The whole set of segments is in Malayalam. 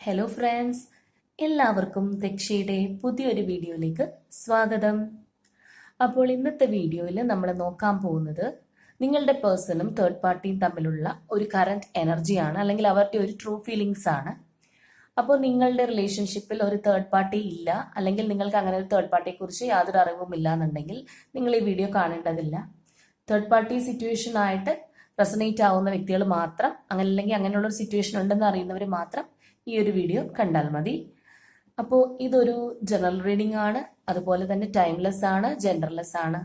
ഹലോ ഫ്രണ്ട്സ്, എല്ലാവർക്കും ദക്ഷയുടെ പുതിയൊരു വീഡിയോയിലേക്ക് സ്വാഗതം. അപ്പോൾ ഇന്നത്തെ വീഡിയോയിൽ നമ്മൾ നോക്കാൻ പോകുന്നത് നിങ്ങളുടെ പേഴ്സണും തേർഡ് പാർട്ടിയും തമ്മിലുള്ള ഒരു കറന്റ് എനർജിയാണ്, അല്ലെങ്കിൽ അവരുടെ ഒരു ട്രൂ ഫീലിങ്സ് ആണ്. അപ്പോൾ നിങ്ങളുടെ റിലേഷൻഷിപ്പിൽ ഒരു തേർഡ് പാർട്ടി ഇല്ല, അല്ലെങ്കിൽ നിങ്ങൾക്ക് അങ്ങനെ ഒരു തേർഡ് പാർട്ടിയെ കുറിച്ച് യാതൊരു അറിവും ഇല്ല എന്നുണ്ടെങ്കിൽ നിങ്ങൾ ഈ വീഡിയോ കാണേണ്ടതില്ല. തേർഡ് പാർട്ടി സിറ്റുവേഷൻ ആയിട്ട് റെസനേറ്റ് ആവുന്ന വ്യക്തികൾ മാത്രം, അല്ലെങ്കിൽ അങ്ങനെയുള്ള ഒരു സിറ്റുവേഷൻ ഉണ്ടെന്ന് അറിയുന്നവർ മാത്രം ഈ ഒരു വീഡിയോ കണ്ടാൽ മതി. അപ്പോൾ ഇതൊരു ജനറൽ റീഡിംഗ് ആണ്, അതുപോലെ തന്നെ ടൈംലെസ് ആണ്, ജെൻഡർലെസ് ആണ്.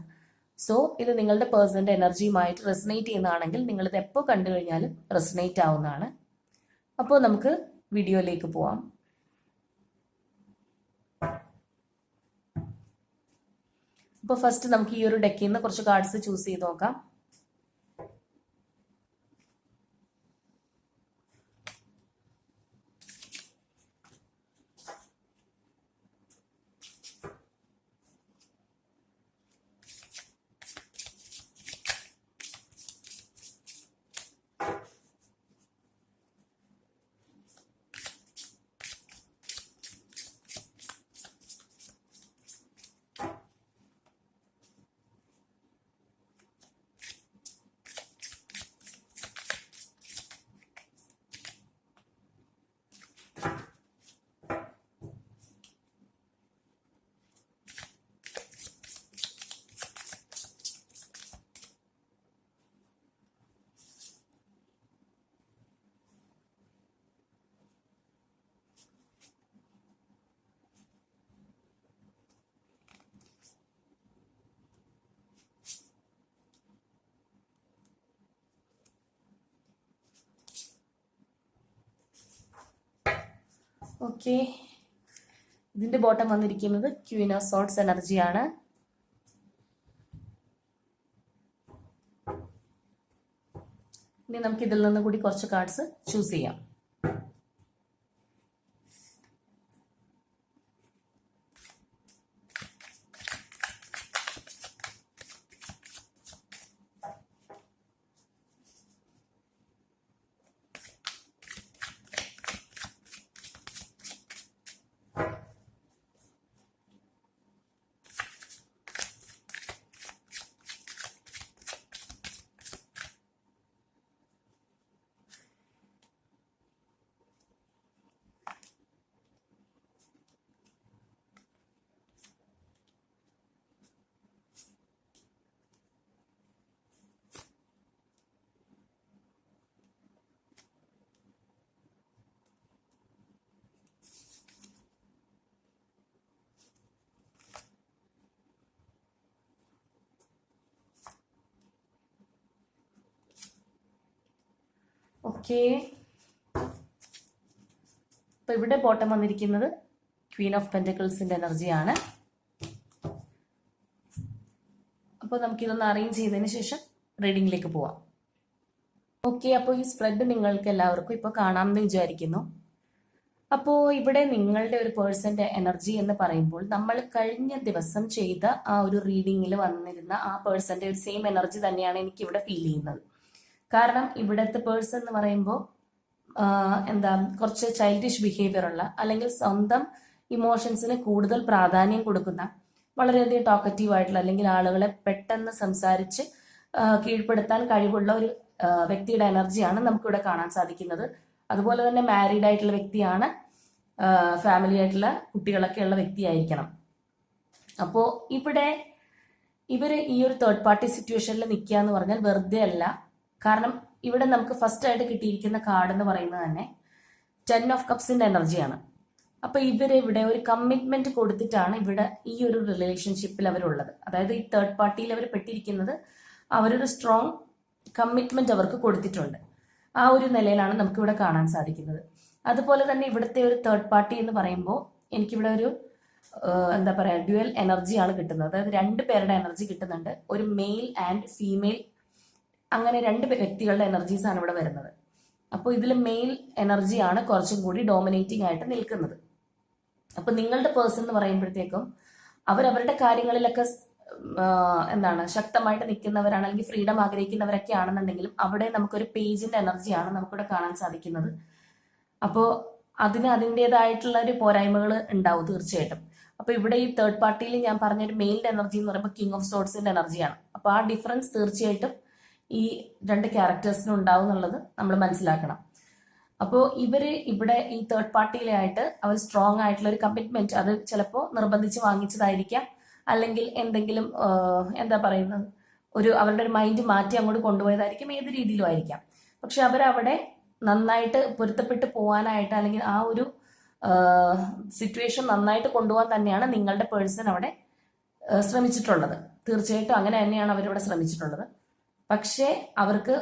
സോ ഇത് നിങ്ങളുടെ പേഴ്സന്റെ എനർജിയുമായിട്ട് റെസനേറ്റ് ചെയ്യുന്നതാണെങ്കിൽ നിങ്ങൾ ഇത് എപ്പോൾ കണ്ടു കഴിഞ്ഞാലും റെസനേറ്റ് ആവുന്നതാണ്. അപ്പോൾ നമുക്ക് വീഡിയോയിലേക്ക് പോവാം. അപ്പോൾ ഫസ്റ്റ് നമുക്ക് ഈ ഒരു ഡെക്കിൽ നിന്ന് കുറച്ച് കാർഡ്സ് ചൂസ് ചെയ്ത് നോക്കാം. ഓക്കെ, ഇതിന്റെ ബോട്ടം വന്നിരിക്കുന്നത് ക്വീൻ ഓഫ് സോർഡ്സ് എനർജിയാണ്. ഇനി നമുക്ക് ഇതിൽ നിന്ന് കൂടി കുറച്ച് കാർഡ്സ് ചൂസ് ചെയ്യാം. ഓക്കെ, അപ്പൊ ഇവിടെ ബോട്ടം വന്നിരിക്കുന്നത് ക്വീൻ ഓഫ് പെന്റക്കിൾസിന്റെ എനർജിയാണ്. അപ്പോൾ നമുക്കിതൊന്ന് അറേഞ്ച് ചെയ്തതിന് ശേഷം റീഡിങ്ങിലേക്ക് പോവാം. ഓക്കെ, അപ്പോൾ ഈ സ്പ്രെഡ് നിങ്ങൾക്ക് എല്ലാവർക്കും ഇപ്പോൾ കാണാമെന്ന് വിചാരിക്കുന്നു. അപ്പോൾ ഇവിടെ നിങ്ങളുടെ ഒരു പേഴ്സന്റെ എനർജി എന്ന് പറയുമ്പോൾ നമ്മൾ കഴിഞ്ഞ ദിവസം ചെയ്ത ആ ഒരു റീഡിങ്ങിൽ വന്നിരുന്ന ആ പേഴ്സന്റെ ഒരു സെയിം എനർജി തന്നെയാണ് എനിക്കിവിടെ ഫീൽ ചെയ്യുന്നത്. കാരണം ഇവിടുത്തെ പേഴ്സൺ എന്ന് പറയുമ്പോൾ കുറച്ച് ചൈൽഡിഷ് ബിഹേവിയർ ഉള്ള, അല്ലെങ്കിൽ സ്വന്തം ഇമോഷൻസിന് കൂടുതൽ പ്രാധാന്യം കൊടുക്കുന്ന, വളരെയധികം ടോക്കറ്റീവ് ആയിട്ടുള്ള, അല്ലെങ്കിൽ ആളുകളെ പെട്ടെന്ന് സംസാരിച്ച് കീഴ്പ്പെടുത്താൻ കഴിവുള്ള ഒരു വ്യക്തിയുടെ എനർജിയാണ് നമുക്കിവിടെ കാണാൻ സാധിക്കുന്നത്. അതുപോലെ തന്നെ മാരീഡ് ആയിട്ടുള്ള വ്യക്തിയാണ്, ഫാമിലി ആയിട്ടുള്ള കുട്ടികളൊക്കെ ഉള്ള വ്യക്തിയായിരിക്കണം. അപ്പോൾ ഇവിടെ ഇവര് ഈ ഒരു തേർഡ് പാർട്ടി സിറ്റുവേഷനിൽ നിൽക്കുക എന്ന് പറഞ്ഞാൽ വെറുതെ അല്ല. കാരണം ഇവിടെ നമുക്ക് ഫസ്റ്റ് ആയിട്ട് കിട്ടിയിരിക്കുന്ന കാർഡ് എന്ന് പറയുന്നത് തന്നെ 10 ഓഫ് കപ്സിന്റെ എനർജിയാണ്. അപ്പൊ ഇവരിവിടെ ഒരു കമ്മിറ്റ്മെന്റ് കൊടുത്തിട്ടാണ് ഇവിടെ ഈ ഒരു റിലേഷൻഷിപ്പിൽ അവരുള്ളത്. അതായത് ഈ തേർഡ് പാർട്ടിയിൽ അവർ പെട്ടിരിക്കുന്നത്, അവരൊരു സ്ട്രോങ് കമ്മിറ്റ്മെന്റ് അവർക്ക് കൊടുത്തിട്ടുണ്ട്. ആ ഒരു നിലയിലാണ് നമുക്കിവിടെ കാണാൻ സാധിക്കുന്നത്. അതുപോലെ തന്നെ ഇവിടുത്തെ ഒരു തേർഡ് പാർട്ടി എന്ന് പറയുമ്പോൾ എനിക്കിവിടെ ഒരു ഡ്യുവൽ എനർജിയാണ് കിട്ടുന്നത്. അതായത് 2 പേരുടെ എനർജി കിട്ടുന്നുണ്ട്. ഒരു മെയിൽ ആൻഡ് ഫീമെയിൽ, അങ്ങനെ 2 വ്യക്തികളുടെ എനർജീസ് ആണ് ഇവിടെ വരുന്നത്. അപ്പോൾ ഇതിൽ മെയിൽ എനർജിയാണ് കുറച്ചും കൂടി ഡോമിനേറ്റിംഗ് ആയിട്ട് നിൽക്കുന്നത്. അപ്പൊ നിങ്ങളുടെ പേഴ്സൺ എന്ന് പറയുമ്പോഴത്തേക്കും അവരവരുടെ കാര്യങ്ങളിലൊക്കെ ശക്തമായിട്ട് നിൽക്കുന്നവരാണ്, അല്ലെങ്കിൽ ഫ്രീഡം ആഗ്രഹിക്കുന്നവരൊക്കെ ആണെന്നുണ്ടെങ്കിലും അവിടെ നമുക്കൊരു പേജിന്റെ എനർജിയാണ് നമുക്കിവിടെ കാണാൻ സാധിക്കുന്നത്. അപ്പോൾ അതിന് അതിൻ്റെതായിട്ടുള്ള ഒരു പോരായ്മകൾ ഉണ്ടാവും തീർച്ചയായിട്ടും. അപ്പൊ ഇവിടെ ഈ തേർഡ് പാർട്ടിയിൽ ഞാൻ പറഞ്ഞൊരു മെയിലിന്റെ എനർജി എന്ന് പറയുമ്പോൾ കിങ് ഓഫ് സോർട്സിന്റെ എനർജിയാണ്. അപ്പൊ ആ ഡിഫറൻസ് തീർച്ചയായിട്ടും ഈ രണ്ട് ക്യാരക്ടേഴ്സിനും ഉണ്ടാവും എന്നുള്ളത് നമ്മൾ മനസ്സിലാക്കണം. അപ്പോൾ ഇവര് ഇവിടെ ഈ തേർഡ് പാർട്ടിയിലായിട്ട് അവർ സ്ട്രോങ് ആയിട്ടുള്ള ഒരു കമ്മിറ്റ്മെന്റ്, അത് ചിലപ്പോൾ നിർബന്ധിച്ച് വാങ്ങിച്ചതായിരിക്കാം, അല്ലെങ്കിൽ എന്തെങ്കിലും എന്താ പറയുന്നത്, അവരുടെ ഒരു മൈൻഡ് മാറ്റി അങ്ങോട്ട് കൊണ്ടുപോയതായിരിക്കും, ഏത് രീതിയിലും ആയിരിക്കാം. പക്ഷെ അവരവിടെ നന്നായിട്ട് പൊരുത്തപ്പെട്ട് പോകാനായിട്ട്, അല്ലെങ്കിൽ ആ ഒരു സിറ്റുവേഷൻ നന്നായിട്ട് കൊണ്ടുപോകാൻ തന്നെയാണ് നിങ്ങളുടെ പേഴ്സൺ അവിടെ ശ്രമിച്ചിട്ടുള്ളത്. തീർച്ചയായിട്ടും അങ്ങനെ തന്നെയാണ് അവരിവിടെ ശ്രമിച്ചിട്ടുള്ളത്. പക്ഷേ അവർക്ക്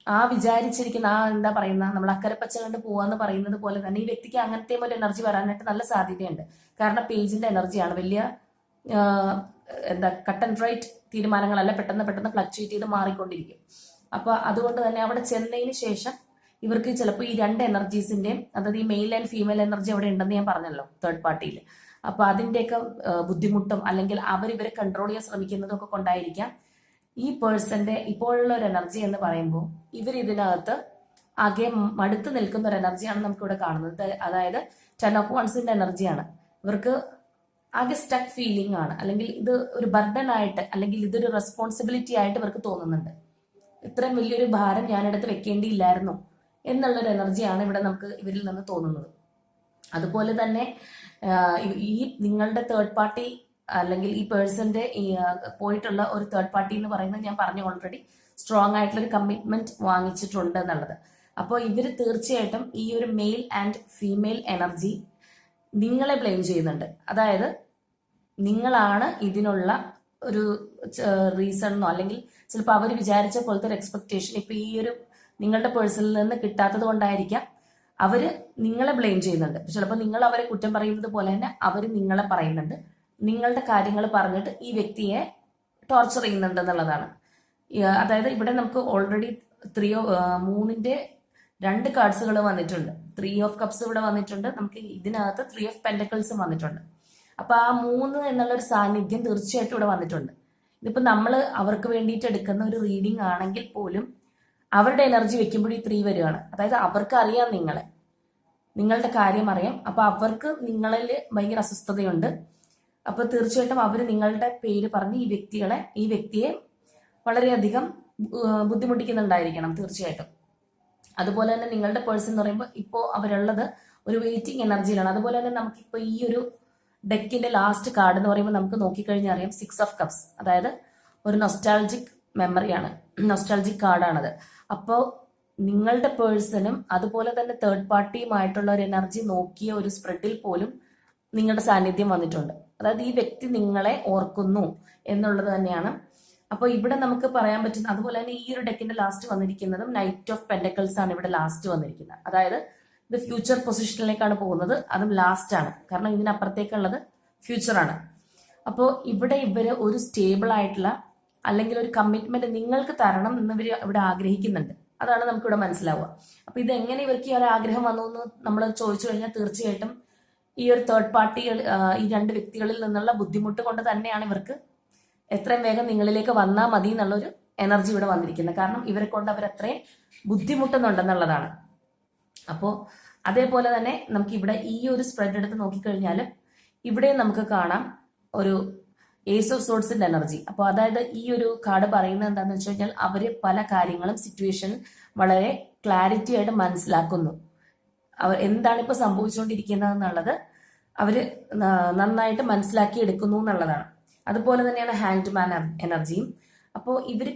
ആ വിചാരിച്ചിരിക്കുന്ന എന്താ പറയുന്ന, നമ്മൾ അക്കരപ്പച്ച കണ്ട് പോവാന്ന് പറയുന്നത് പോലെ തന്നെ ഈ വ്യക്തിക്ക് അങ്ങനത്തെ ഒരു എനർജി വരാനായിട്ട് നല്ല സാധ്യതയുണ്ട്. കാരണം പേജിന്റെ എനർജിയാണ്. വലിയ എന്താ കട്ട് ആൻഡ് റൈറ്റ് തീരുമാനങ്ങളല്ല, പെട്ടെന്ന് പെട്ടെന്ന് ഫ്ലക്ച്വേറ്റ് ചെയ്ത് മാറിക്കൊണ്ടിരിക്കും. അപ്പൊ അതുകൊണ്ട് തന്നെ അവിടെ ചെന്നതിന് ശേഷം ഇവർക്ക് ചിലപ്പോൾ ഈ രണ്ട് എനർജീസിന്റെയും, അതായത് ഈ മെയിൽ ആൻഡ് ഫീമെയിൽ എനർജി അവിടെ ഉണ്ടെന്ന് ഞാൻ പറഞ്ഞല്ലോ തേർഡ് പാർട്ടിയിൽ. അപ്പൊ അതിന്റെയൊക്കെ ബുദ്ധിമുട്ടും അല്ലെങ്കിൽ ഇവരെ കൺട്രോൾ ചെയ്യാൻ ശ്രമിക്കുന്നതും ഒക്കെ കൊണ്ടായിരിക്കാം ഈ പേഴ്സന്റെ ഇപ്പോഴുള്ള ഒരു എനർജി എന്ന് പറയുമ്പോൾ ഇവർ ഇതിനകത്ത് ആകെ മടുത്ത് നിൽക്കുന്ന ഒരു എനർജിയാണ് നമുക്കിവിടെ കാണുന്നത്. അതായത് 10 of Wandsന്റെ എനർജിയാണ്. ഇവർക്ക് ആകെ സ്റ്റക്ക് ഫീലിംഗ് ആണ്, അല്ലെങ്കിൽ ഇത് ഒരു ബർഡൻ ആയിട്ട്, അല്ലെങ്കിൽ ഇതൊരു റെസ്പോൺസിബിലിറ്റി ആയിട്ട് ഇവർക്ക് തോന്നുന്നുണ്ട്. ഇത്രയും വലിയൊരു ഭാരം ഞാനെടുത്ത് വെക്കേണ്ടിയില്ലായിരുന്നു എന്നുള്ളൊരു എനർജിയാണ് ഇവിടെ നമുക്ക് ഇവരിൽ നിന്ന് തോന്നുന്നത്. അതുപോലെ തന്നെ ഈ നിങ്ങളുടെ തേർഡ് പാർട്ടി അല്ലെങ്കിൽ ഈ പേഴ്സന്റെ പോയിട്ടുള്ള ഒരു തേർഡ് പാർട്ടി എന്ന് പറയുന്നത് ഞാൻ പറഞ്ഞു ഓൾറെഡി, സ്ട്രോങ് ആയിട്ടുള്ള ഒരു കമ്മിറ്റ്മെന്റ് വാങ്ങിച്ചിട്ടുണ്ട് എന്നുള്ളത്. അപ്പോൾ ഇവർ തീർച്ചയായിട്ടും ഈ ഒരു മെയിൽ ആൻഡ് ഫീമെയിൽ എനർജി നിങ്ങളെ ബ്ലെയിം ചെയ്യുന്നുണ്ട്. അതായത് നിങ്ങളാണ് ഇതിനുള്ള ഒരു റീസണെന്നോ, അല്ലെങ്കിൽ ചിലപ്പോൾ അവർ വിചാരിച്ച പോലത്തെ ഒരു എക്സ്പെക്ടേഷൻ ഇപ്പൊ ഈ ഒരു നിങ്ങളുടെ പേഴ്സണിൽ നിന്ന് കിട്ടാത്തത് കൊണ്ടായിരിക്കാം അവര് നിങ്ങളെ ബ്ലെയിം ചെയ്യുന്നുണ്ട്. ചിലപ്പോൾ നിങ്ങൾ അവരെ കുറ്റം പറയുന്നത് പോലെ തന്നെ അവർ നിങ്ങളെ പറയുന്നുണ്ട്. നിങ്ങളുടെ കാര്യങ്ങൾ പറഞ്ഞിട്ട് ഈ വ്യക്തിയെ ടോർച്ചർ ചെയ്യുന്നുണ്ട് എന്നുള്ളതാണ്. അതായത് ഇവിടെ നമുക്ക് ഓൾറെഡി 3ന്റെ 2 കാർഡ്സുകൾ വന്നിട്ടുണ്ട്. 3 of Cups ഇവിടെ വന്നിട്ടുണ്ട്. നമുക്ക് ഇതിനകത്ത് 3 of Pentacles വന്നിട്ടുണ്ട്. അപ്പൊ ആ 3 എന്നുള്ള ഒരു സാന്നിധ്യം തീർച്ചയായിട്ടും ഇവിടെ വന്നിട്ടുണ്ട്. ഇതിപ്പോ നമ്മൾ അവർക്ക് വേണ്ടിയിട്ട് എടുക്കുന്ന ഒരു റീഡിംഗ് ആണെങ്കിൽ പോലും അവരുടെ എനർജി വെക്കുമ്പോൾ ഈ 3 വരികയാണ്. അതായത് അവർക്ക് അറിയാം നിങ്ങളുടെ കാര്യം അറിയാം. അപ്പൊ അവർക്ക് നിങ്ങളിൽ ഭയങ്കര അസ്വസ്ഥതയുണ്ട്. അപ്പൊ തീർച്ചയായിട്ടും അവർ നിങ്ങളുടെ പേര് പറഞ്ഞ് ഈ വ്യക്തിയെ വളരെയധികം ബുദ്ധിമുട്ടിക്കുന്നുണ്ടായിരിക്കണം തീർച്ചയായിട്ടും. അതുപോലെ തന്നെ നിങ്ങളുടെ പേഴ്സൺ എന്ന് പറയുമ്പോൾ ഇപ്പോൾ അവരുള്ളത് ഒരു വെയിറ്റിംഗ് എനർജിയിലാണ്. അതുപോലെ തന്നെ നമുക്കിപ്പോൾ ഈ ഒരു ഡെക്കിന്റെ ലാസ്റ്റ് കാർഡ് എന്ന് പറയുമ്പോൾ നമുക്ക് നോക്കിക്കഴിഞ്ഞാൽ അറിയാം 6 of Cups. അതായത് ഒരു നൊസ്റ്റാൾജിക് മെമ്മറിയാണ്, നൊസ്റ്റാൾജിക് കാർഡാണത്. അപ്പോൾ നിങ്ങളുടെ പേഴ്സണും അതുപോലെ തന്നെ തേർഡ് പാർട്ടിയുമായിട്ടുള്ള ഒരു എനർജി നോക്കിയ ഒരു സ്പ്രെഡിൽ പോലും നിങ്ങളുടെ സാന്നിധ്യം വന്നിട്ടുണ്ട്. അതായത് ഈ വ്യക്തി നിങ്ങളെ ഓർക്കുന്നു എന്നുള്ളത് തന്നെയാണ്. അപ്പോൾ ഇവിടെ നമുക്ക് പറയാൻ പറ്റുന്ന, അതുപോലെ തന്നെ ഈ ഒരു ഡെക്കിന്റെ ലാസ്റ്റ് വന്നിരിക്കുന്നതും നൈറ്റ് ഓഫ് പെന്റക്കിൾസ് ആണ് ഇവിടെ ലാസ്റ്റ് വന്നിരിക്കുന്നത്. അതായത് ഇത് ഫ്യൂച്ചർ പൊസിഷനിലേക്കാണ് പോകുന്നത്, അതും ലാസ്റ്റ് ആണ്. കാരണം ഇതിനപ്പുറത്തേക്കുള്ളത് ഫ്യൂച്ചറാണ്. അപ്പോൾ ഇവിടെ ഇവര് ഒരു സ്റ്റേബിൾ ആയിട്ടുള്ള അല്ലെങ്കിൽ ഒരു കമ്മിറ്റ്മെന്റ് നിങ്ങൾക്ക് തരണം എന്ന് ഇവർ ഇവിടെ ആഗ്രഹിക്കുന്നുണ്ട്. അതാണ് നമുക്കിവിടെ മനസ്സിലാവുക. അപ്പൊ ഇത് എങ്ങനെ ഇവർക്ക് ഈ ഒരു ആഗ്രഹം വന്നു എന്ന് നമ്മൾ ചോദിച്ചു കഴിഞ്ഞാൽ തീർച്ചയായിട്ടും ഈ ഒരു തേർഡ് പാർട്ടികൾ, ഈ 2 വ്യക്തികളിൽ നിന്നുള്ള ബുദ്ധിമുട്ട് കൊണ്ട് തന്നെയാണ് ഇവർക്ക് എത്രയും വേഗം നിങ്ങളിലേക്ക് വന്നാൽ മതി എന്നുള്ളൊരു എനർജി ഇവിടെ വന്നിരിക്കുന്നത്. കാരണം ഇവരെ കൊണ്ട് അവരത്രയും ബുദ്ധിമുട്ടുന്നുണ്ടെന്നുള്ളതാണ്. അപ്പോൾ അതേപോലെ തന്നെ നമുക്ക് ഇവിടെ ഈ ഒരു സ്പ്രെഡ് എടുത്ത് നോക്കിക്കഴിഞ്ഞാൽ ഇവിടെ നമുക്ക് കാണാം ഒരു ഏസ് ഓഫ് സോർട്സിന്റെ എനർജി. അപ്പോൾ അതായത് ഈ ഒരു കാർഡ് പറയുന്നത് എന്താണെന്ന് വെച്ച് കഴിഞ്ഞാൽ അവര് പല കാര്യങ്ങളും സിറ്റുവേഷൻ വളരെ ക്ലാരിറ്റി ആയിട്ട് മനസ്സിലാക്കുന്നു. അവർ എന്താണ് ഇപ്പൊ സംഭവിച്ചുകൊണ്ടിരിക്കുന്നത് എന്നുള്ളത് അവര് നന്നായിട്ട് മനസ്സിലാക്കി എടുക്കുന്നു എന്നുള്ളതാണ്. അതുപോലെ തന്നെയാണ് ഹാൻഡ് മാൻ എനർജിയും. അപ്പോൾ ഇവര്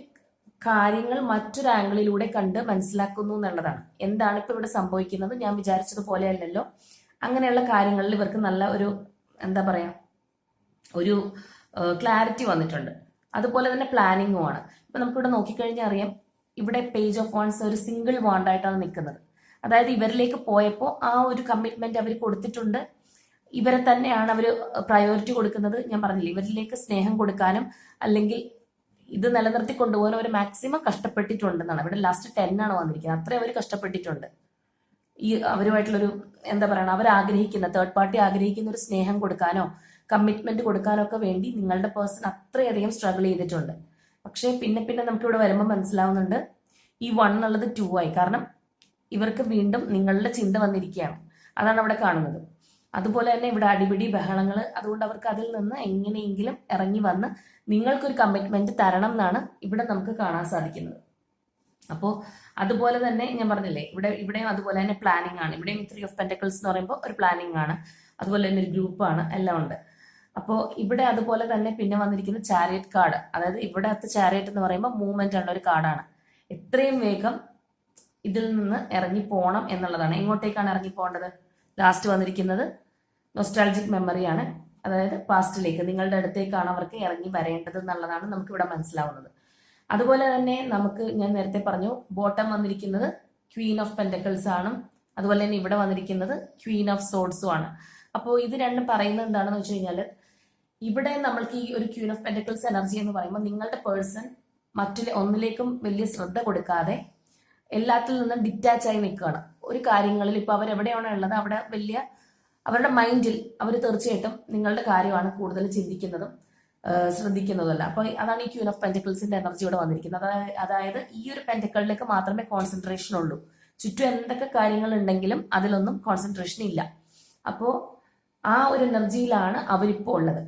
കാര്യങ്ങൾ മറ്റൊരു ആംഗിളിലൂടെ കണ്ട് മനസ്സിലാക്കുന്നു എന്നുള്ളതാണ്. എന്താണ് ഇപ്പൊ ഇവിടെ സംഭവിക്കുന്നത്, ഞാൻ വിചാരിച്ചതുപോലെ അല്ലല്ലോ, അങ്ങനെയുള്ള കാര്യങ്ങളിൽ ഇവർക്ക് നല്ല ഒരു എന്താ പറയാ ഒരു ക്ലാരിറ്റി വന്നിട്ടുണ്ട്. അതുപോലെ തന്നെ പ്ലാനിങ്ങുമാണ്. ഇപ്പൊ നമുക്കിവിടെ നോക്കിക്കഴിഞ്ഞാൽ അറിയാം, ഇവിടെ പേജ് ഓഫ് വാണ്ട്സ് ഒരു സിംഗിൾ വാണ്ടായിട്ടാണ് നിൽക്കുന്നത്. അതായത് ഇവരിലേക്ക് പോയപ്പോൾ ആ ഒരു കമ്മിറ്റ്മെന്റ് അവർ കൊടുത്തിട്ടുണ്ട്. ഇവരെ തന്നെയാണ് അവർ പ്രയോറിറ്റി കൊടുക്കുന്നത്. ഞാൻ പറഞ്ഞില്ലേ, ഇവരിലേക്ക് സ്നേഹം കൊടുക്കാനും അല്ലെങ്കിൽ ഇത് നിലനിർത്തി കൊണ്ടുപോകാൻ അവർ മാക്സിമം കഷ്ടപ്പെട്ടിട്ടുണ്ടെന്നാണ്. ഇവിടെ ലാസ്റ്റ് 10 ആണ് വന്നിരിക്കുന്നത്. അത്രയും അവർ കഷ്ടപ്പെട്ടിട്ടുണ്ട്. ഈ അവരുമായിട്ടുള്ളൊരു എന്താ പറയുക, അവർ ആഗ്രഹിക്കുന്ന തേർഡ് പാർട്ടി ആഗ്രഹിക്കുന്ന ഒരു സ്നേഹം കൊടുക്കാനോ കമ്മിറ്റ്മെന്റ് കൊടുക്കാനോ ഒക്കെ വേണ്ടി നിങ്ങളുടെ പേഴ്സൺ അത്രയധികം സ്ട്രഗിൾ ചെയ്തിട്ടുണ്ട്. പക്ഷേ പിന്നെ നമുക്ക് ഇവിടെ വരുമ്പോൾ മനസ്സിലാവുന്നുണ്ട് ഈ 1 എന്നുള്ളത് 2 ആയി. കാരണം ഇവർക്ക് വീണ്ടും നിങ്ങളുടെ ചിന്ത വന്നിരിക്കുകയാണ്. അതാണ് അവിടെ കാണുന്നത്. അതുപോലെ തന്നെ ഇവിടെ അടിപിടി ബഹളങ്ങൾ, അതുകൊണ്ട് അവർക്ക് അതിൽ നിന്ന് എങ്ങനെയെങ്കിലും ഇറങ്ങി വന്ന് നിങ്ങൾക്കൊരു കമ്മിറ്റ്മെന്റ് തരണം എന്നാണ് ഇവിടെ നമുക്ക് കാണാൻ സാധിക്കുന്നത്. അപ്പോൾ അതുപോലെ തന്നെ ഞാൻ പറഞ്ഞില്ലേ, ഇവിടെയും അതുപോലെ തന്നെ പ്ലാനിങ് ആണ്. ഇവിടെയും 3 ഓഫ് പെന്റക്കിൾസ് എന്ന് പറയുമ്പോൾ ഒരു പ്ലാനിങ് ആണ്, അതുപോലെ തന്നെ ഒരു ഗ്രൂപ്പാണ്, എല്ലാം ഉണ്ട്. അപ്പോൾ ഇവിടെ അതുപോലെ തന്നെ പിന്നെ വന്നിരിക്കുന്ന ചാരിയറ്റ് കാർഡ്, അതായത് ഇവിടത്തെ ചാരിയറ്റ് എന്ന് പറയുമ്പോൾ മൂവ്മെന്റ് ഉള്ള ഒരു കാർഡാണ്. എത്രയും വേഗം ഇതിൽ നിന്ന് ഇറങ്ങി പോകണം എന്നുള്ളതാണ്. എങ്ങോട്ടേക്കാണ് ഇറങ്ങി പോകേണ്ടത്? ലാസ്റ്റ് വന്നിരിക്കുന്നത് നൊസ്റ്റാൾജിക് മെമ്മറിയാണ്, അതായത് പാസ്റ്റിലേക്ക്, നിങ്ങളുടെ അടുത്തേക്കാണ് അവർക്ക് ഇറങ്ങി വരേണ്ടത് എന്നുള്ളതാണ് നമുക്ക് ഇവിടെ മനസ്സിലാവുന്നത്. അതുപോലെ തന്നെ നമുക്ക് ഞാൻ നേരത്തെ പറഞ്ഞു, ബോട്ടം വന്നിരിക്കുന്നത് ക്വീൻ ഓഫ് പെന്റക്കിൾസ് ആണ്, അതുപോലെ തന്നെ ഇവിടെ വന്നിരിക്കുന്നത് ക്വീൻ ഓഫ് സോഡ്സും ആണ്. അപ്പോൾ ഇത് രണ്ടും പറയുന്നത് എന്താണെന്ന് വെച്ച് കഴിഞ്ഞാൽ, ഇവിടെ നമ്മൾക്ക് ഈ ഒരു ക്വീൻ ഓഫ് പെന്റക്കിൾസ് എനർജി എന്ന് പറയുമ്പോൾ നിങ്ങളുടെ പേഴ്സൺ ഒന്നിലേക്കും വലിയ ശ്രദ്ധ കൊടുക്കാതെ എല്ലാത്തിൽ നിന്നും ഡിറ്റാച്ച് ആയി നിൽക്കുകയാണ്. ഒരു കാര്യങ്ങളിൽ ഇപ്പൊ അവരെവിടെയാണോ ഉള്ളത് അവിടെ വലിയ അവരുടെ മൈൻഡിൽ അവർ തീർച്ചയായിട്ടും നിങ്ങളുടെ കാര്യമാണ് കൂടുതൽ ചിന്തിക്കുന്നതും ശ്രദ്ധിക്കുന്നതല്ല. അപ്പൊ അതാണ് ഈ ക്വീൻ ഓഫ് പെന്റക്കിൾസിന്റെ എനർജി ഇവിടെ വന്നിരിക്കുന്നത്. അതായത് ഈ ഒരു പെന്റക്കിളിലേക്ക് മാത്രമേ കോൺസെൻട്രേഷൻ ഉള്ളൂ. ചുറ്റും എന്തൊക്കെ കാര്യങ്ങൾ ഉണ്ടെങ്കിലും അതിലൊന്നും കോൺസെൻട്രേഷൻ ഇല്ല. അപ്പോ ആ ഒരു എനർജിയിലാണ് അവരിപ്പോ ഉള്ളത്.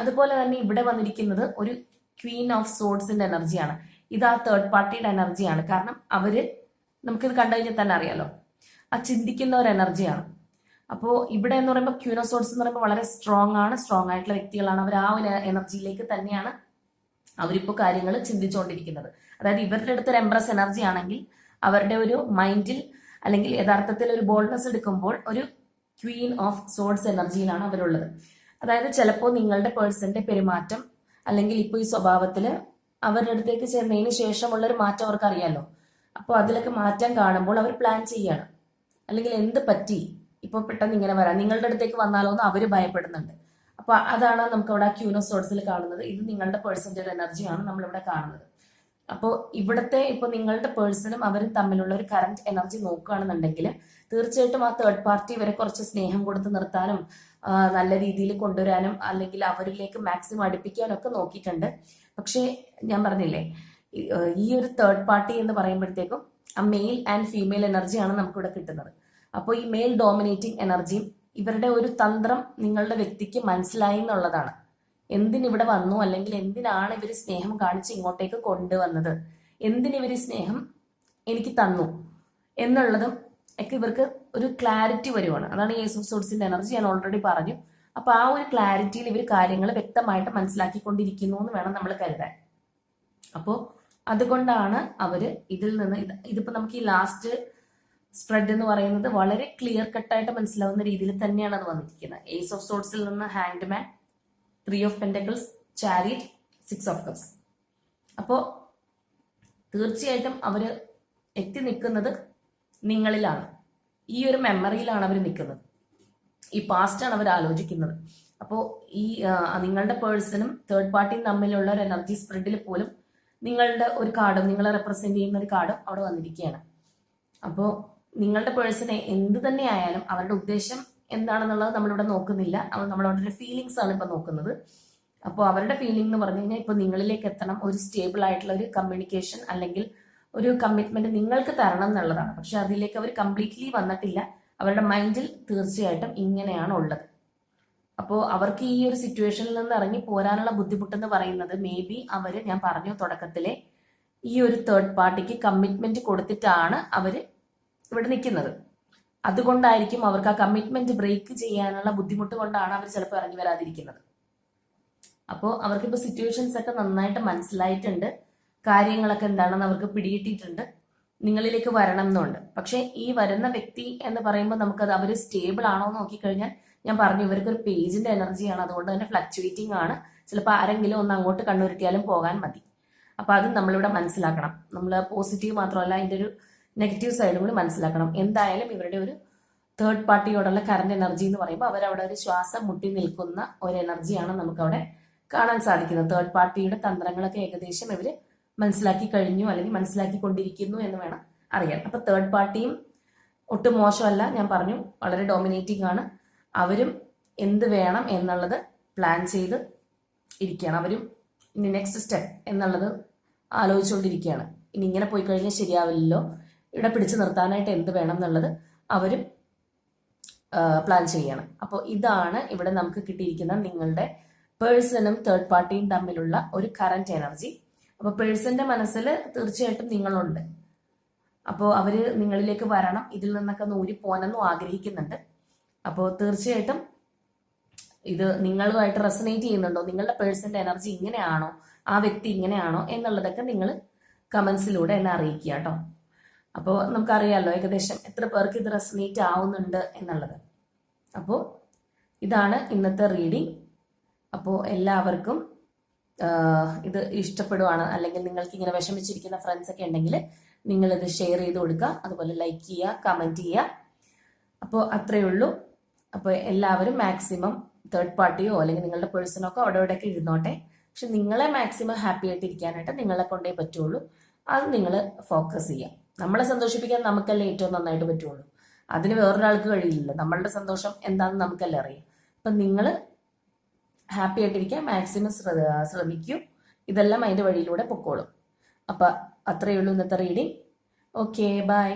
അതുപോലെ തന്നെ ഇവിടെ വന്നിരിക്കുന്നത് ഒരു ക്വീൻ ഓഫ് സോഡ്സിന്റെ എനർജിയാണ്. ഇത് ആ തേർഡ് പാർട്ടിയുടെ എനർജിയാണ്. കാരണം അവര്, നമുക്കിത് കണ്ടു കഴിഞ്ഞാൽ തന്നെ അറിയാലോ, ആ ചിന്തിക്കുന്ന ഒരു എനർജിയാണ്. അപ്പോൾ ഇവിടെ എന്ന് പറയുമ്പോൾ ക്വീൻ ഓഫ് സോഡ്സ് എന്ന് പറയുമ്പോൾ വളരെ സ്ട്രോങ് ആയിട്ടുള്ള വ്യക്തികളാണ്. അവർ ആ ഒരു എനർജിയിലേക്ക് തന്നെയാണ് അവരിപ്പോൾ കാര്യങ്ങൾ ചിന്തിച്ചുകൊണ്ടിരിക്കുന്നത്. അതായത് ഇവരുടെ അടുത്തൊരു എംബ്രസ് എനർജി ആണെങ്കിൽ അവരുടെ ഒരു മൈൻഡിൽ അല്ലെങ്കിൽ യഥാർത്ഥത്തിൽ ഒരു ബോൾഡ്നെസ് എടുക്കുമ്പോൾ ഒരു ക്വീൻ ഓഫ് സോഡ്സ് എനർജിയിലാണ് അവരുള്ളത്. അതായത് ചിലപ്പോൾ നിങ്ങളുടെ പേഴ്സന്റെ പെരുമാറ്റം അല്ലെങ്കിൽ ഇപ്പോൾ ഈ സ്വഭാവത്തില് അവരുടെ അടുത്തേക്ക് ചെന്നതിന് ശേഷമുള്ളൊരു മാറ്റം അവർക്ക് അറിയാലോ. അപ്പോൾ അതിലൊക്കെ മാറ്റം കാണുമ്പോൾ അവർ പ്ലാൻ ചെയ്യാണ്, അല്ലെങ്കിൽ എന്ത് പറ്റി ഇപ്പൊ പെട്ടെന്ന് ഇങ്ങനെ വരാം, നിങ്ങളുടെ അടുത്തേക്ക് വന്നാലോ എന്ന് അവര് ഭയപ്പെടുന്നുണ്ട്. അപ്പൊ അതാണ് നമുക്ക് അവിടെ ക്വീൻ ഓഫ് സോഡ്സിൽ കാണുന്നത്. ഇത് നിങ്ങളുടെ പേഴ്സന്റെ ഒരു എനർജിയാണ് നമ്മളിവിടെ കാണുന്നത്. അപ്പോൾ ഇവിടുത്തെ ഇപ്പൊ നിങ്ങളുടെ പേഴ്സണും അവരും തമ്മിലുള്ള ഒരു കറന്റ് എനർജി നോക്കുകയാണെന്നുണ്ടെങ്കിൽ തീർച്ചയായിട്ടും ആ തേർഡ് പാർട്ടി ഇവരെ കുറച്ച് സ്നേഹം കൊടുത്ത് നിർത്താനും നല്ല രീതിയിൽ കൊണ്ടുവരാനും അല്ലെങ്കിൽ അവരിലേക്ക് മാക്സിമം അടുപ്പിക്കാനും ഒക്കെ നോക്കിയിട്ടുണ്ട്. പക്ഷേ ഞാൻ പറഞ്ഞില്ലേ, ഈ ഒരു തേർഡ് പാർട്ടി എന്ന് പറയുമ്പോഴത്തേക്കും ആ മെയിൽ ആൻഡ് ഫീമെയിൽ എനർജിയാണ് നമുക്കിവിടെ കിട്ടുന്നത്. അപ്പോൾ ഈ മെയിൽ ഡോമിനേറ്റിംഗ് എനർജിയും ഇവരുടെ ഒരു തന്ത്രം നിങ്ങളുടെ വ്യക്തിക്ക് മനസ്സിലായി എന്നുള്ളതാണ്. എന്തിനിവിടെ വന്നു, അല്ലെങ്കിൽ എന്തിനാണ് ഇവർ സ്നേഹം കാണിച്ച് ഇങ്ങോട്ടേക്ക് കൊണ്ടുവന്നത്, എന്തിനിവർ സ്നേഹം എനിക്ക് തന്നു എന്നുള്ളതും ഒക്കെ ഇവർക്ക് ഒരു ക്ലാരിറ്റി വരുവാണ്. അതാണ് ഏസ് ഓഫ് സോഡ്സിന്റെ എനർജി, ഞാൻ ഓൾറെഡി പറഞ്ഞു. അപ്പൊ ആ ഒരു ക്ലാരിറ്റിയിൽ ഇവർ കാര്യങ്ങൾ വ്യക്തമായിട്ട് മനസ്സിലാക്കിക്കൊണ്ടിരിക്കുന്നു എന്ന് വേണം നമ്മൾ കരുതാൻ. അപ്പോൾ അതുകൊണ്ടാണ് അവര് ഇതിൽ നിന്ന് ഇതിപ്പോ നമുക്ക് ഈ ലാസ്റ്റ് സ്പ്രെഡ് എന്ന് പറയുന്നത് വളരെ ക്ലിയർ കട്ടായിട്ട് മനസ്സിലാവുന്ന രീതിയിൽ തന്നെയാണ് അത് വന്നിരിക്കുന്നത്. ഏസ് ഓഫ് സോഡ്സിൽ നിന്ന് hanged man, 3 of pentacles, chariot, 6 of cups. അപ്പോൾ തീർച്ചയായിട്ടും അവര് എത്തി നിൽക്കുന്നത് നിങ്ങളിലാണ്. ഈ ഒരു മെമ്മറിയിലാണ് അവർ നിൽക്കുന്നത്, ഈ പാസ്റ്റാണ് അവർ ആലോചിക്കുന്നത്. അപ്പോൾ ഈ നിങ്ങളുടെ പേഴ്സണും തേർഡ് പാർട്ടിയും തമ്മിലുള്ള ഒരു എനർജി സ്പ്രെഡിൽ പോലും നിങ്ങളുടെ ഒരു കാർഡും, നിങ്ങളെ റെപ്രസെന്റ് ചെയ്യുന്ന ഒരു കാർഡും അവിടെ വന്നിരിക്കുകയാണ്. അപ്പോൾ നിങ്ങളുടെ പേഴ്സണെ എന്ത് തന്നെ ആയാലും അവരുടെ ഉദ്ദേശം എന്താണെന്നുള്ളത് നമ്മളിവിടെ നോക്കുന്നില്ല. നമ്മളവരുടെ ഫീലിങ്സ് ആണ് ഇപ്പൊ നോക്കുന്നത്. അപ്പോൾ അവരുടെ ഫീലിംഗ് എന്ന് പറഞ്ഞു കഴിഞ്ഞാൽ ഇപ്പൊ നിങ്ങളിലേക്ക് എത്തണം, ഒരു സ്റ്റേബിൾ ആയിട്ടുള്ള ഒരു കമ്മ്യൂണിക്കേഷൻ അല്ലെങ്കിൽ ഒരു കമ്മിറ്റ്മെന്റ് നിങ്ങൾക്ക് തരണം എന്നുള്ളതാണ്. പക്ഷെ അതിലേക്ക് അവർ കംപ്ലീറ്റ്ലി വന്നിട്ടില്ല. അവരുടെ മൈൻഡിൽ തീർച്ചയായിട്ടും ഇങ്ങനെയാണ് ഉള്ളത്. അപ്പോൾ അവർക്ക് ഈ ഒരു സിറ്റുവേഷനിൽ നിന്ന് ഇറങ്ങി പോരാനുള്ള ബുദ്ധിമുട്ടെന്ന് പറയുന്നത് മേ ബി അവര്, ഞാൻ പറഞ്ഞു തുടക്കത്തിലെ, ഈ ഒരു തേർഡ് പാർട്ടിക്ക് കമ്മിറ്റ്മെന്റ് കൊടുത്തിട്ടാണ് അവര് ഇവിടെ നിൽക്കുന്നത്. അതുകൊണ്ടായിരിക്കും അവർക്ക് ആ കമ്മിറ്റ്മെന്റ് ബ്രേക്ക് ചെയ്യാനുള്ള ബുദ്ധിമുട്ട് കൊണ്ടാണ് അവർ ചിലപ്പോൾ ഇറങ്ങി വരാതിരിക്കുന്നത്. അപ്പോൾ അവർക്കിപ്പോ സിറ്റുവേഷൻസ് ഒക്കെ നന്നായിട്ട് മനസ്സിലായിട്ടുണ്ട്, കാര്യങ്ങളൊക്കെ എന്താണെന്ന് അവർക്ക് പിടികിട്ടിയിട്ടുണ്ട്, നിങ്ങളിലേക്ക് വരണം എന്നുണ്ട്. പക്ഷെ ഈ വരുന്ന വ്യക്തി എന്ന് പറയുമ്പോൾ നമുക്കത് അവർ സ്റ്റേബിൾ ആണോ എന്ന് നോക്കിക്കഴിഞ്ഞാൽ, ഞാൻ പറഞ്ഞു ഇവർക്ക് ഒരു പേജിന്റെ എനർജിയാണ്, അതുകൊണ്ട് തന്നെ ഫ്ലക്ച്വേറ്റിംഗ് ആണ്. ചിലപ്പോൾ ആരെങ്കിലും ഒന്ന് അങ്ങോട്ട് കണ്ണുരുട്ടിയാലും പോകാൻ മതി. അപ്പൊ അത് നമ്മളിവിടെ മനസ്സിലാക്കണം. നമ്മൾ പോസിറ്റീവ് മാത്രമല്ല അതിന്റെ ഒരു നെഗറ്റീവ് സൈഡും കൂടി മനസ്സിലാക്കണം. എന്തായാലും ഇവരുടെ ഒരു തേർഡ് പാർട്ടിയോടുള്ള കറന്റ് എനർജി എന്ന് പറയുമ്പോൾ അവരവിടെ ഒരു ശ്വാസം മുട്ടി നിൽക്കുന്ന ഒരു എനർജിയാണ് നമുക്കവിടെ കാണാൻ സാധിക്കുന്നത്. തേർഡ് പാർട്ടിയുടെ തന്ത്രങ്ങളൊക്കെ ഏകദേശം ഇവര് മനസ്സിലാക്കി കഴിഞ്ഞു അല്ലെങ്കിൽ മനസ്സിലാക്കിക്കൊണ്ടിരിക്കുന്നു എന്ന് വേണം അറിയാൻ. അപ്പൊ തേർഡ് പാർട്ടിയും ഒട്ടും മോശമല്ല, ഞാൻ പറഞ്ഞു വളരെ ഡോമിനേറ്റിംഗ് ആണ്. അവരും എന്ത് വേണം എന്നുള്ളത് പ്ലാൻ ചെയ്ത് ഇരിക്കുകയാണ്. അവരും ഇനി നെക്സ്റ്റ് സ്റ്റെപ്പ് എന്നുള്ളത് ആലോചിച്ചുകൊണ്ടിരിക്കുകയാണ്. ഇനി ഇങ്ങനെ പോയി കഴിഞ്ഞാൽ ശരിയാവില്ലല്ലോ, ഇവിടെ പിടിച്ചു നിർത്താനായിട്ട് എന്ത് വേണം എന്നുള്ളത് അവരും പ്ലാൻ ചെയ്യണം. അപ്പോൾ ഇതാണ് ഇവിടെ നമുക്ക് കിട്ടിയിരിക്കുന്ന നിങ്ങളുടെ പേഴ്സണും തേർഡ് പാർട്ടിയും തമ്മിലുള്ള ഒരു കറന്റ് എനർജി. അപ്പോൾ പേഴ്സന്റെ മനസ്സിൽ തീർച്ചയായിട്ടും നിങ്ങളുണ്ട്. അപ്പോൾ അവര് നിങ്ങളിലേക്ക് വരണം, ഇതിൽ നിന്നൊക്കെ ഒന്ന് ഊരി പോകാനെന്നും ആഗ്രഹിക്കുന്നുണ്ട്. അപ്പോൾ തീർച്ചയായിട്ടും ഇത് നിങ്ങളുമായിട്ട് റെസനേറ്റ് ചെയ്യുന്നുണ്ടോ, നിങ്ങളുടെ പേഴ്സന്റെ എനർജി ഇങ്ങനെയാണോ, ആ വ്യക്തി ഇങ്ങനെയാണോ എന്നുള്ളതൊക്കെ നിങ്ങൾ കമന്റ്സിലൂടെ എന്നെ അറിയിക്കുക കേട്ടോ. അപ്പോൾ നമുക്കറിയാമല്ലോ ഏകദേശം എത്ര പേർക്ക് ഇത് റെസനേറ്റ് ആവുന്നുണ്ട് എന്നുള്ളത്. അപ്പോൾ ഇതാണ് ഇന്നത്തെ റീഡിംഗ്. അപ്പോൾ എല്ലാവർക്കും ഇത് ഇഷ്ടപ്പെടുവാണ്, അല്ലെങ്കിൽ നിങ്ങൾക്ക് ഇങ്ങനെ വിഷമിച്ചിരിക്കുന്ന ഫ്രണ്ട്സ് ഒക്കെ ഉണ്ടെങ്കിൽ നിങ്ങളിത് ഷെയർ ചെയ്ത് കൊടുക്കുക, അതുപോലെ ലൈക്ക് ചെയ്യുക, കമൻറ്റ് ചെയ്യുക. അപ്പോൾ അത്രയേ ഉള്ളൂ. അപ്പോൾ എല്ലാവരും മാക്സിമം തേർഡ് പാർട്ടിയോ അല്ലെങ്കിൽ നിങ്ങളുടെ പേഴ്സണോ ഒക്കെ അവിടെ ഇവിടെയൊക്കെ ഇരുന്നോട്ടെ, പക്ഷെ നിങ്ങളെ മാക്സിമം ഹാപ്പി ആയിട്ട് ഇരിക്കാനായിട്ട് നിങ്ങളെ കൊണ്ടേ പറ്റുള്ളൂ. അത് നിങ്ങൾ ഫോക്കസ് ചെയ്യുക. നമ്മളെ സന്തോഷിപ്പിക്കാൻ നമുക്കല്ലേ ഏറ്റവും നന്നായിട്ട് പറ്റുള്ളൂ, അതിന് വേറൊരാൾക്ക് കഴിയില്ലല്ലോ. നമ്മളുടെ സന്തോഷം എന്താണെന്ന് നമുക്കല്ലേ അറിയാം. അപ്പം നിങ്ങൾ ഹാപ്പി ആയിട്ടിരിക്കാൻ മാക്സിമം ശ്രമിക്കൂ. ഇതെല്ലാം അതിൻ്റെ വഴിയിലൂടെ പൊക്കോളും. അപ്പം അത്രയേ ഉള്ളൂ ഇന്നത്തെ റീഡിങ്. Okay, by.